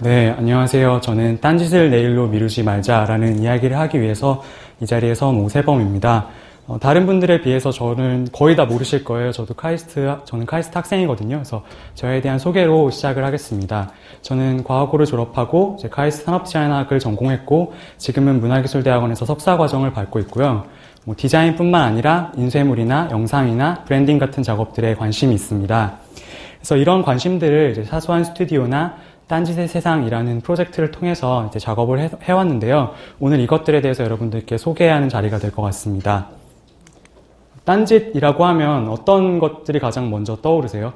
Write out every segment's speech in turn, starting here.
네, 안녕하세요. 저는 딴짓을 내일로 미루지 말자라는 이야기를 하기 위해서 이 자리에 선 오세범입니다. 다른 분들에 비해서 저는 거의 다 모르실 거예요. 저는 카이스트 학생이거든요. 그래서 저에 대한 소개로 시작을 하겠습니다. 저는 과학고를 졸업하고 이제 카이스트 산업디자인학을 전공했고 지금은 문화기술대학원에서 석사과정을 밟고 있고요. 디자인뿐만 아니라 인쇄물이나 영상이나 브랜딩 같은 작업들에 관심이 있습니다. 그래서 이런 관심들을 이제 사소한 스튜디오나 딴짓의 세상이라는 프로젝트를 통해서 이제 작업을 해왔는데요. 오늘 이것들에 대해서 여러분들께 소개하는 자리가 될 것 같습니다. 딴짓이라고 하면 어떤 것들이 가장 먼저 떠오르세요?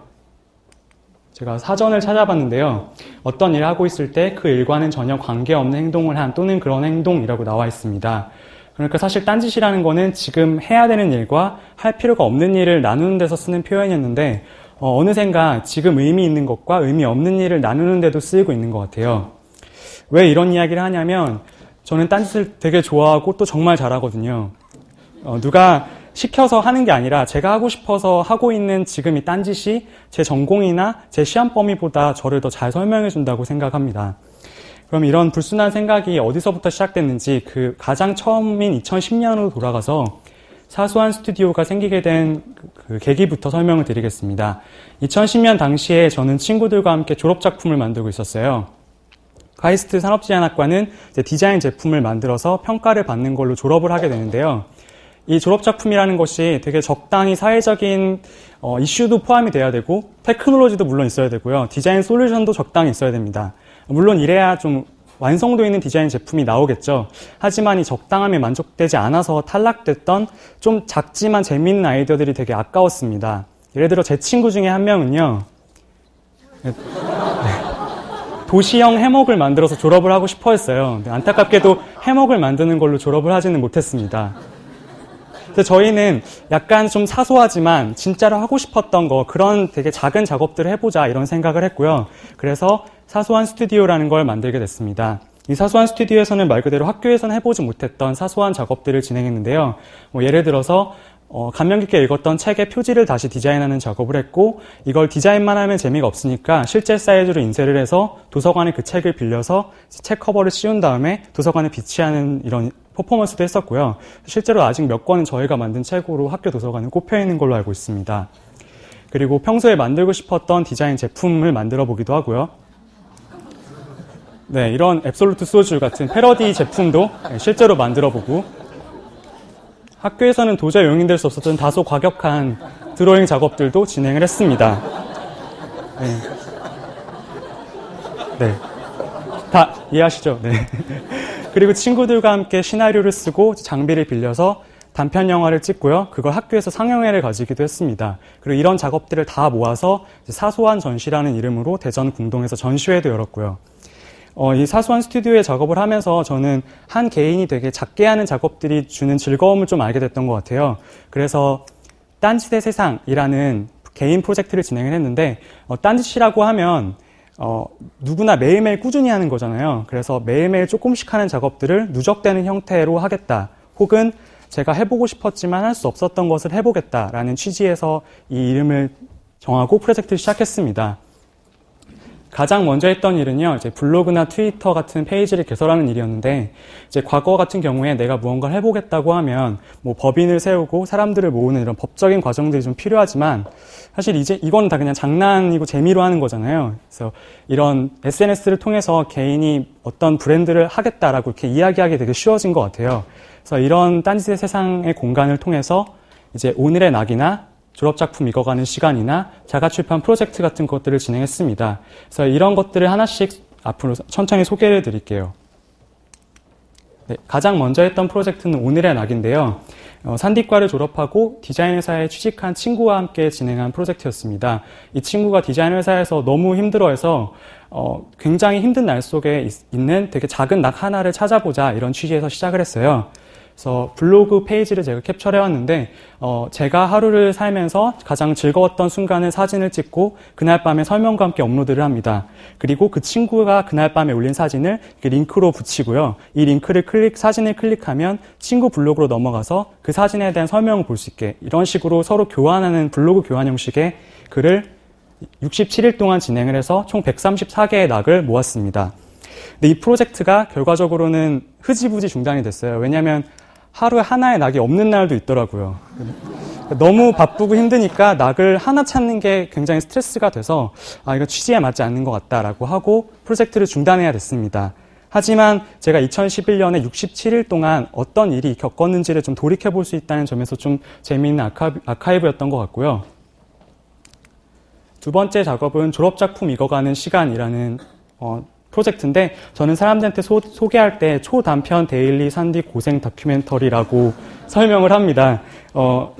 제가 사전을 찾아봤는데요. 어떤 일을 하고 있을 때 그 일과는 전혀 관계없는 행동을 한 또는 그런 행동이라고 나와 있습니다. 그러니까 사실 딴짓이라는 거는 지금 해야 되는 일과 할 필요가 없는 일을 나누는 데서 쓰는 표현이었는데 어느샌가 지금 의미 있는 것과 의미 없는 일을 나누는 데도 쓰이고 있는 것 같아요. 왜 이런 이야기를 하냐면 저는 딴짓을 되게 좋아하고 또 정말 잘하거든요. 누가 시켜서 하는 게 아니라 제가 하고 싶어서 하고 있는 지금 이 딴짓이 제 전공이나 제 시험 범위보다 저를 더 잘 설명해 준다고 생각합니다. 그럼 이런 불순한 생각이 어디서부터 시작됐는지 그 가장 처음인 2010년으로 돌아가서 사소한 스튜디오가 생기게 된 그 계기부터 설명을 드리겠습니다. 2010년 당시에 저는 친구들과 함께 졸업작품을 만들고 있었어요. 카이스트 산업디자인학과는 이제 디자인 제품을 만들어서 평가를 받는 걸로 졸업을 하게 되는데요. 이 졸업작품이라는 것이 되게 적당히 사회적인 이슈도 포함이 돼야 되고 테크놀로지도 물론 있어야 되고요. 디자인 솔루션도 적당히 있어야 됩니다. 물론 이래야 좀 완성도 있는 디자인 제품이 나오겠죠. 하지만 이 적당함에 만족되지 않아서 탈락됐던 좀 작지만 재미있는 아이디어들이 되게 아까웠습니다. 예를 들어 제 친구 중에 한 명은요. 도시형 해먹을 만들어서 졸업을 하고 싶어 했어요. 안타깝게도 해먹을 만드는 걸로 졸업을 하지는 못했습니다. 그래서 저희는 약간 좀 사소하지만 진짜로 하고 싶었던 거, 그런 되게 작은 작업들을 해보자 이런 생각을 했고요. 그래서 사소한 스튜디오라는 걸 만들게 됐습니다. 이 사소한 스튜디오에서는 말 그대로 학교에서는 해보지 못했던 사소한 작업들을 진행했는데요. 예를 들어서 감명 깊게 읽었던 책의 표지를 다시 디자인하는 작업을 했고, 이걸 디자인만 하면 재미가 없으니까 실제 사이즈로 인쇄를 해서 도서관에 그 책을 빌려서 책 커버를 씌운 다음에 도서관에 비치하는 이런 퍼포먼스도 했었고요. 실제로 아직 몇 권은 저희가 만든 책으로 학교 도서관에 꼽혀 있는 걸로 알고 있습니다. 그리고 평소에 만들고 싶었던 디자인 제품을 만들어 보기도 하고요. 네, 이런 앱솔루트 소주 같은 패러디 제품도 실제로 만들어 보고, 학교에서는 도저히 용인될 수 없었던 다소 과격한 드로잉 작업들도 진행을 했습니다. 네. 다 이해하시죠? 네. 그리고 친구들과 함께 시나리오를 쓰고 장비를 빌려서 단편 영화를 찍고요. 그걸 학교에서 상영회를 가지기도 했습니다. 그리고 이런 작업들을 다 모아서 사소한 전시라는 이름으로 대전 궁동에서 전시회도 열었고요. 이 사소한 스튜디오에 작업을 하면서 저는 한 개인이 되게 작게 하는 작업들이 주는 즐거움을 좀 알게 됐던 것 같아요. 그래서 딴짓의 세상이라는 개인 프로젝트를 진행을 했는데, 딴짓이라고 하면 누구나 매일매일 꾸준히 하는 거잖아요. 그래서 매일매일 조금씩 하는 작업들을 누적되는 형태로 하겠다. 혹은 제가 해보고 싶었지만 할 수 없었던 것을 해보겠다라는 취지에서 이 이름을 정하고 프로젝트를 시작했습니다. 가장 먼저 했던 일은요, 이제 블로그나 트위터 같은 페이지를 개설하는 일이었는데, 이제 과거 같은 경우에 내가 무언가를 해보겠다고 하면, 법인을 세우고 사람들을 모으는 이런 법적인 과정들이 좀 필요하지만, 사실 이제 이건 다 그냥 장난이고 재미로 하는 거잖아요. 그래서 이런 SNS를 통해서 개인이 어떤 브랜드를 하겠다라고 이렇게 이야기하기 되게 쉬워진 것 같아요. 그래서 이런 딴짓의 세상의 공간을 통해서 이제 오늘의 낙이나 졸업작품 읽어가는 시간이나 자가출판 프로젝트 같은 것들을 진행했습니다. 그래서 이런 것들을 하나씩 앞으로 천천히 소개를 드릴게요. 네, 가장 먼저 했던 프로젝트는 오늘의 낙인데요. 산디과를 졸업하고 디자인 회사에 취직한 친구와 함께 진행한 프로젝트였습니다. 이 친구가 디자인 회사에서 너무 힘들어해서 굉장히 힘든 날 속에 있는 되게 작은 낙 하나를 찾아보자 이런 취지에서 시작을 했어요. 그래서 블로그 페이지를 제가 캡처를 해왔는데 제가 하루를 살면서 가장 즐거웠던 순간을 사진을 찍고 그날 밤에 설명과 함께 업로드를 합니다. 그리고 그 친구가 그날 밤에 올린 사진을 링크로 붙이고요. 이 링크를 사진을 클릭하면 친구 블로그로 넘어가서 그 사진에 대한 설명을 볼 수 있게 이런 식으로 서로 교환하는 블로그 교환 형식의 글을 67일 동안 진행을 해서 총 134개의 낙을 모았습니다. 근데 이 프로젝트가 결과적으로는 흐지부지 중단이 됐어요. 왜냐하면 하루에 하나의 낙이 없는 날도 있더라고요. 너무 바쁘고 힘드니까 낙을 하나 찾는 게 굉장히 스트레스가 돼서 이거 취지에 맞지 않는 것 같다라고 하고 프로젝트를 중단해야 됐습니다. 하지만 제가 2011년에 67일 동안 어떤 일이 겪었는지를 좀 돌이켜볼 수 있다는 점에서 좀 재미있는 아카이브였던 것 같고요. 두 번째 작업은 졸업작품 익어가는 시간이라는 프로젝트인데 저는 사람들한테 소개할 때 초단편 데일리 산디 고생 다큐멘터리라고 설명을 합니다.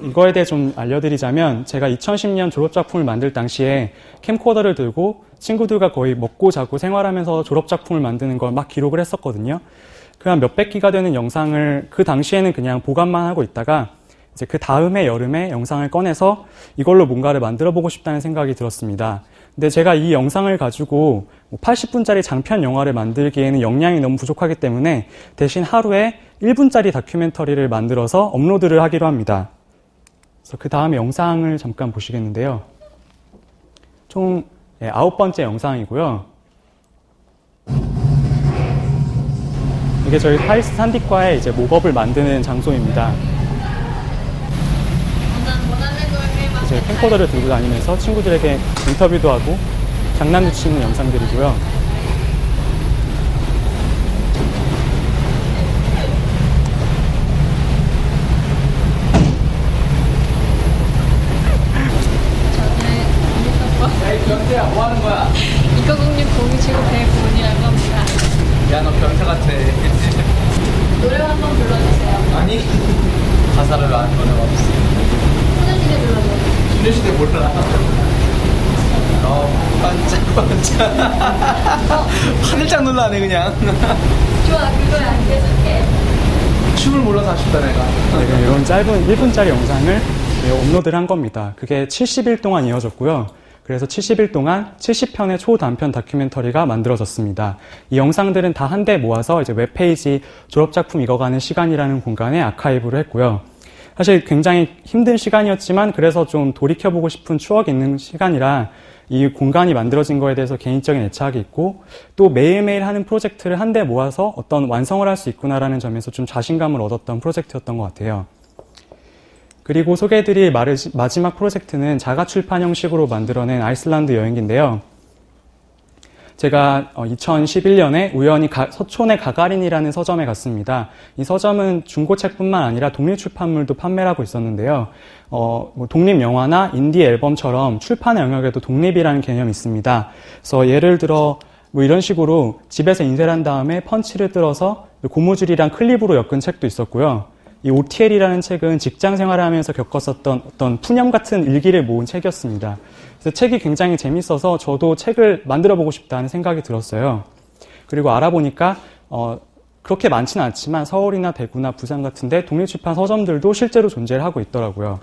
이거에 대해 좀 알려드리자면 제가 2010년 졸업작품을 만들 당시에 캠코더를 들고 친구들과 거의 먹고 자고 생활하면서 졸업작품을 만드는 걸 막 기록을 했었거든요. 그 한 몇백 기가 되는 영상을 그 당시에는 그냥 보관만 하고 있다가 이제 그 다음해 여름에 영상을 꺼내서 이걸로 뭔가를 만들어 보고 싶다는 생각이 들었습니다. 근데 제가 이 영상을 가지고 80분짜리 장편 영화를 만들기에는 역량이 너무 부족하기 때문에 대신 하루에 1분짜리 다큐멘터리를 만들어서 업로드를 하기로 합니다. 그래서 그 다음에 영상을 잠깐 보시겠는데요. 총 9번째 영상이고요. 이게 저희 파리스 산디과의 이제 목업을 만드는 장소입니다. 이제 캠코더를 들고 다니면서 친구들에게 인터뷰도 하고 장난도 치는 영상들이고요. 변태야, 뭐 하는 거야? 이과국립 공익체육대회 부원이라고 합니다. 야, 너 변태 같아. 노래 한번 불러주세요. 아니, 가사를 안 꺼내봤어. 소녀시대 불러주세요. 소녀시대 몰라. 반짝반짝. 하늘짝 놀라네, 그냥. 좋아, 그거야, 안 계속해. 춤을 몰라서 아쉽다, 내가. 네, 이런 짧은 1분짜리 영상을 업로드를 한 겁니다. 그게 70일 동안 이어졌고요. 그래서 70일 동안 70편의 초단편 다큐멘터리가 만들어졌습니다. 이 영상들은 다 한데 모아서 이제 웹페이지 졸업작품 익어가는 시간이라는 공간에 아카이브를 했고요. 사실 굉장히 힘든 시간이었지만 그래서 좀 돌이켜보고 싶은 추억이 있는 시간이라 이 공간이 만들어진 거에 대해서 개인적인 애착이 있고 또 매일매일 하는 프로젝트를 한데 모아서 어떤 완성을 할 수 있구나라는 점에서 좀 자신감을 얻었던 프로젝트였던 것 같아요. 그리고 소개해드릴 마지막 프로젝트는 자가출판 형식으로 만들어낸 아이슬란드 여행기인데요. 제가 2011년에 우연히 서촌의 가가린이라는 서점에 갔습니다. 이 서점은 중고책뿐만 아니라 독립출판물도 판매를 하고 있었는데요. 독립영화나 인디 앨범처럼 출판의 영역에도 독립이라는 개념이 있습니다. 그래서 예를 들어 이런 식으로 집에서 인쇄를 한 다음에 펀치를 뜯어서 고무줄이랑 클립으로 엮은 책도 있었고요. 이 OTL이라는 책은 직장 생활을 하면서 겪었었던 어떤 푸념 같은 일기를 모은 책이었습니다. 그래서 책이 굉장히 재밌어서 저도 책을 만들어 보고 싶다는 생각이 들었어요. 그리고 알아보니까 그렇게 많지는 않지만 서울이나 대구나 부산 같은데 독립출판 서점들도 실제로 존재를 하고 있더라고요.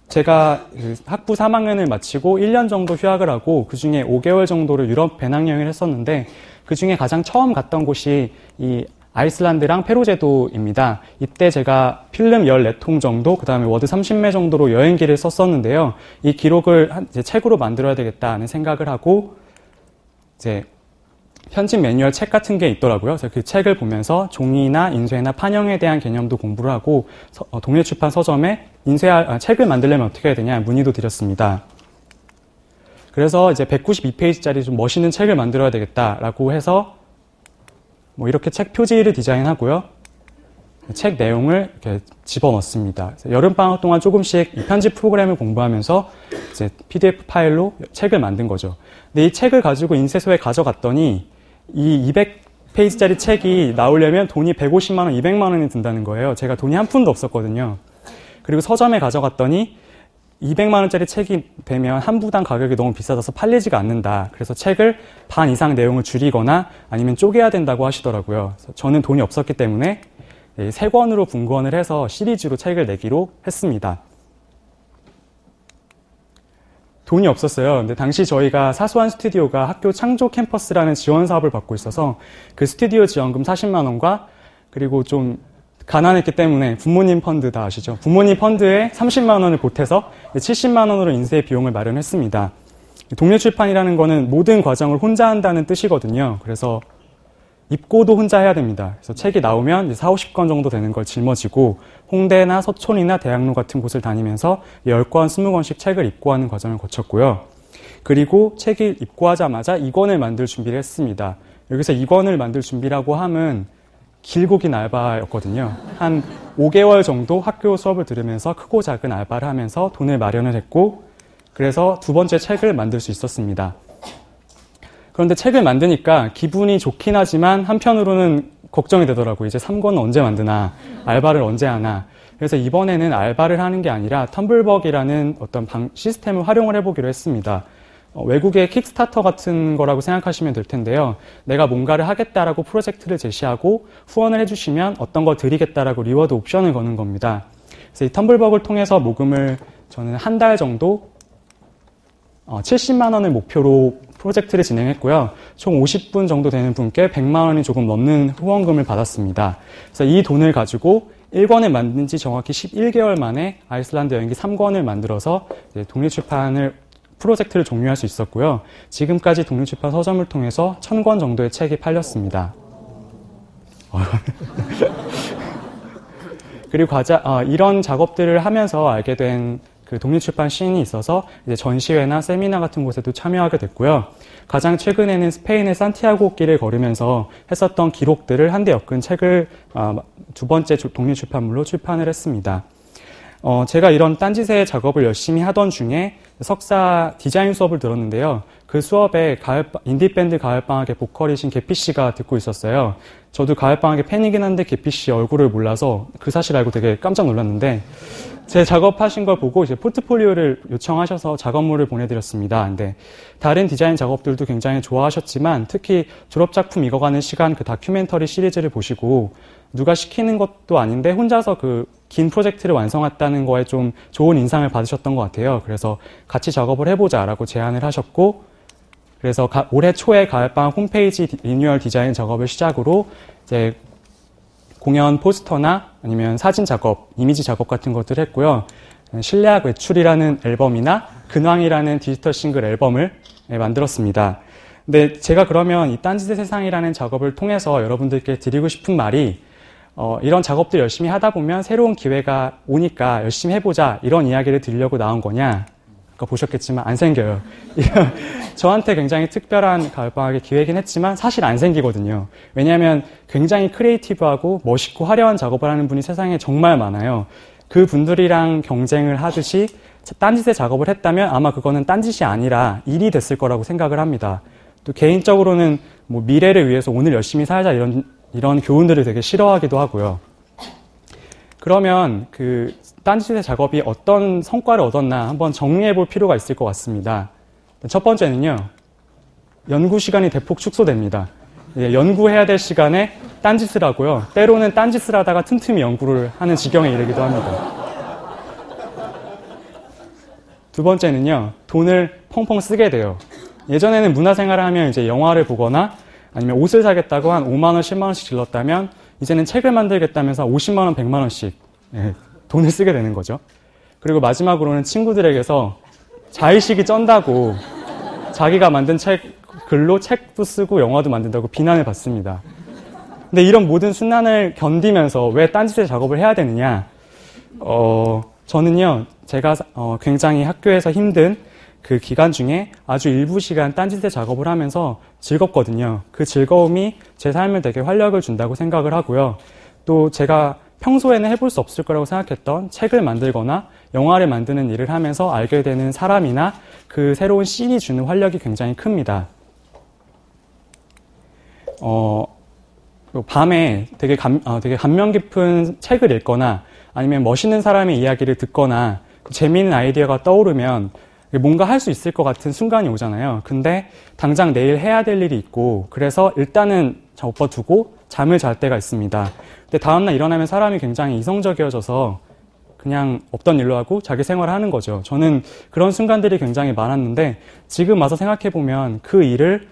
제가 학부 3학년을 마치고 1년 정도 휴학을 하고 그중에 5개월 정도를 유럽 배낭여행을 했었는데 그중에 가장 처음 갔던 곳이 이 아이슬란드랑 페루제도입니다. 이때 제가 필름 14통 정도, 그 다음에 워드 30매 정도로 여행기를 썼었는데요. 이 기록을 이제 책으로 만들어야 되겠다는 생각을 하고, 이제 편집 매뉴얼 책 같은 게 있더라고요. 그래서 그 책을 보면서 종이나 인쇄나 판형에 대한 개념도 공부를 하고, 독립출판 서점에 책을 만들려면 어떻게 해야 되냐 문의도 드렸습니다. 그래서 이제 192페이지짜리 좀 멋있는 책을 만들어야 되겠다라고 해서 이렇게 책 표지를 디자인하고요. 책 내용을 이렇게 집어넣습니다. 여름방학 동안 조금씩 이 편집 프로그램을 공부하면서 이제 PDF 파일로 책을 만든 거죠. 근데 이 책을 가지고 인쇄소에 가져갔더니 이 200페이지짜리 책이 나오려면 돈이 150만 원, 200만 원이 든다는 거예요. 제가 돈이 한 푼도 없었거든요. 그리고 서점에 가져갔더니 200만 원짜리 책이 되면 한 부당 가격이 너무 비싸져서 팔리지가 않는다. 그래서 책을 반 이상 내용을 줄이거나 아니면 쪼개야 된다고 하시더라고요. 그래서 저는 돈이 없었기 때문에 3권으로 분권을 해서 시리즈로 책을 내기로 했습니다. 돈이 없었어요. 근데 당시 저희가 사소한 스튜디오가 학교 창조 캠퍼스라는 지원 사업을 받고 있어서 그 스튜디오 지원금 40만 원과 그리고 좀 가난했기 때문에 부모님 펀드 다 아시죠? 부모님 펀드에 30만 원을 보태서 70만 원으로 인쇄 비용을 마련했습니다. 독립출판이라는 거는 모든 과정을 혼자 한다는 뜻이거든요. 그래서 입고도 혼자 해야 됩니다. 그래서 책이 나오면 4, 50권 정도 되는 걸 짊어지고 홍대나 서촌이나 대학로 같은 곳을 다니면서 10권, 20권씩 책을 입고하는 과정을 거쳤고요. 그리고 책을 입고하자마자 2권을 만들 준비를 했습니다. 여기서 2권을 만들 준비라고 함은 길고 긴 알바였거든요. 한 5개월 정도 학교 수업을 들으면서 크고 작은 알바를 하면서 돈을 마련을 했고 그래서 두 번째 책을 만들 수 있었습니다. 그런데 책을 만드니까 기분이 좋긴 하지만 한편으로는 걱정이 되더라고요. 이제 3권은 언제 만드나, 알바를 언제 하나. 그래서 이번에는 알바를 하는 게 아니라 텀블벅이라는 어떤 시스템을 활용을 해보기로 했습니다. 외국의 킥스타터 같은 거라고 생각하시면 될 텐데요. 내가 뭔가를 하겠다라고 프로젝트를 제시하고 후원을 해주시면 어떤 걸 드리겠다라고 리워드 옵션을 거는 겁니다. 그래서 이 텀블벅을 통해서 모금을 저는 한 달 정도 70만 원을 목표로 프로젝트를 진행했고요. 총 50분 정도 되는 분께 100만 원이 조금 넘는 후원금을 받았습니다. 그래서 이 돈을 가지고 1권을 만든 지 정확히 11개월 만에 아이슬란드 여행기 3권을 만들어서 독립출판을 프로젝트를 종료할 수 있었고요. 지금까지 독립출판 서점을 통해서 1000권 정도의 책이 팔렸습니다. 그리고 이런 작업들을 하면서 알게 된 그 독립출판 시인이 있어서 이제 전시회나 세미나 같은 곳에도 참여하게 됐고요. 가장 최근에는 스페인의 산티아고 길을 걸으면서 했었던 기록들을 한데 엮은 책을 두 번째 독립출판물로 출판을 했습니다. 제가 이런 딴짓의 작업을 열심히 하던 중에 석사 디자인 수업을 들었는데요. 그 수업에 인디밴드 가을방학의 보컬이신 개피 씨가 듣고 있었어요. 저도 가을방학의 팬이긴 한데 개피 씨 얼굴을 몰라서 그 사실 알고 되게 깜짝 놀랐는데 제 작업하신 걸 보고 이제 포트폴리오를 요청하셔서 작업물을 보내드렸습니다. 근데 다른 디자인 작업들도 굉장히 좋아하셨지만 특히 졸업작품 익어가는 시간 그 다큐멘터리 시리즈를 보시고 누가 시키는 것도 아닌데 혼자서 그 긴 프로젝트를 완성했다는 거에 좀 좋은 인상을 받으셨던 것 같아요. 그래서 같이 작업을 해보자라고 제안을 하셨고 그래서 올해 초에 가을방학 홈페이지 리뉴얼 디자인 작업을 시작으로 이제 공연 포스터나 아니면 사진 작업, 이미지 작업 같은 것들을 했고요. 실내악 외출이라는 앨범이나 근황이라는 디지털 싱글 앨범을 만들었습니다. 근데 제가 그러면 이 딴짓의 세상이라는 작업을 통해서 여러분들께 드리고 싶은 말이 이런 작업들 열심히 하다 보면 새로운 기회가 오니까 열심히 해보자 이런 이야기를 드리려고 나온 거냐? 아까 보셨겠지만 안 생겨요. 저한테 굉장히 특별한 가을방학의 기회이긴 했지만 사실 안 생기거든요. 왜냐하면 굉장히 크리에이티브하고 멋있고 화려한 작업을 하는 분이 세상에 정말 많아요. 그 분들이랑 경쟁을 하듯이 딴짓의 작업을 했다면 아마 그거는 딴짓이 아니라 일이 됐을 거라고 생각을 합니다. 또 개인적으로는 뭐 미래를 위해서 오늘 열심히 살자 이런 교훈들을 되게 싫어하기도 하고요. 그러면 그 딴짓의 작업이 어떤 성과를 얻었나 한번 정리해 볼 필요가 있을 것 같습니다. 첫 번째는요. 연구 시간이 대폭 축소됩니다. 연구해야 될 시간에 딴짓을 하고요. 때로는 딴짓을 하다가 틈틈이 연구를 하는 지경에 이르기도 합니다. 두 번째는요. 돈을 펑펑 쓰게 돼요. 예전에는 문화생활을 하면 이제 영화를 보거나 아니면 옷을 사겠다고 한 5만 원, 10만 원씩 질렀다면 이제는 책을 만들겠다면서 50만 원, 100만 원씩 돈을 쓰게 되는 거죠. 그리고 마지막으로는 친구들에게서 자의식이 쩐다고 자기가 만든 글로 책도 쓰고 영화도 만든다고 비난을 받습니다. 근데 이런 모든 순환을 견디면서 왜 딴짓의 작업을 해야 되느냐? 저는요, 제가 굉장히 학교에서 힘든 그 기간 중에 아주 일부 시간 딴짓의 작업을 하면서 즐겁거든요. 그 즐거움이 제 삶에 되게 활력을 준다고 생각을 하고요. 또 제가 평소에는 해볼 수 없을 거라고 생각했던 책을 만들거나 영화를 만드는 일을 하면서 알게 되는 사람이나 그 새로운 씬이 주는 활력이 굉장히 큽니다. 밤에 되게 감명 깊은 책을 읽거나 아니면 멋있는 사람의 이야기를 듣거나 재미있는 아이디어가 떠오르면 뭔가 할 수 있을 것 같은 순간이 오잖아요. 근데 당장 내일 해야 될 일이 있고 그래서 일단은 접어두고 잠을 잘 때가 있습니다. 근데 다음날 일어나면 사람이 굉장히 이성적이어져서 그냥 없던 일로 하고 자기 생활을 하는 거죠. 저는 그런 순간들이 굉장히 많았는데 지금 와서 생각해보면 그 일을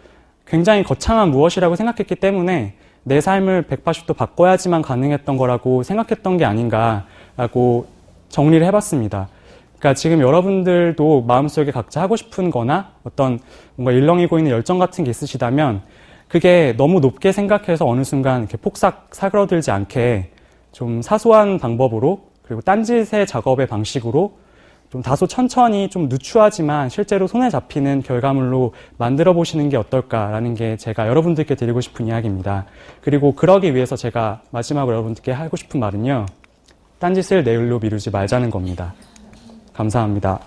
굉장히 거창한 무엇이라고 생각했기 때문에 내 삶을 180도 바꿔야지만 가능했던 거라고 생각했던 게 아닌가라고 정리를 해봤습니다. 그러니까 지금 여러분들도 마음속에 각자 하고 싶은 거나 어떤 뭔가 일렁이고 있는 열정 같은 게 있으시다면 그게 너무 높게 생각해서 어느 순간 이렇게 폭삭 사그러들지 않게 좀 사소한 방법으로 그리고 딴짓의 작업의 방식으로 좀 다소 천천히 좀 누추하지만 실제로 손에 잡히는 결과물로 만들어 보시는 게 어떨까라는 게 제가 여러분들께 드리고 싶은 이야기입니다. 그리고 그러기 위해서 제가 마지막으로 여러분들께 하고 싶은 말은요. 딴짓을 내일로 미루지 말자는 겁니다. 감사합니다.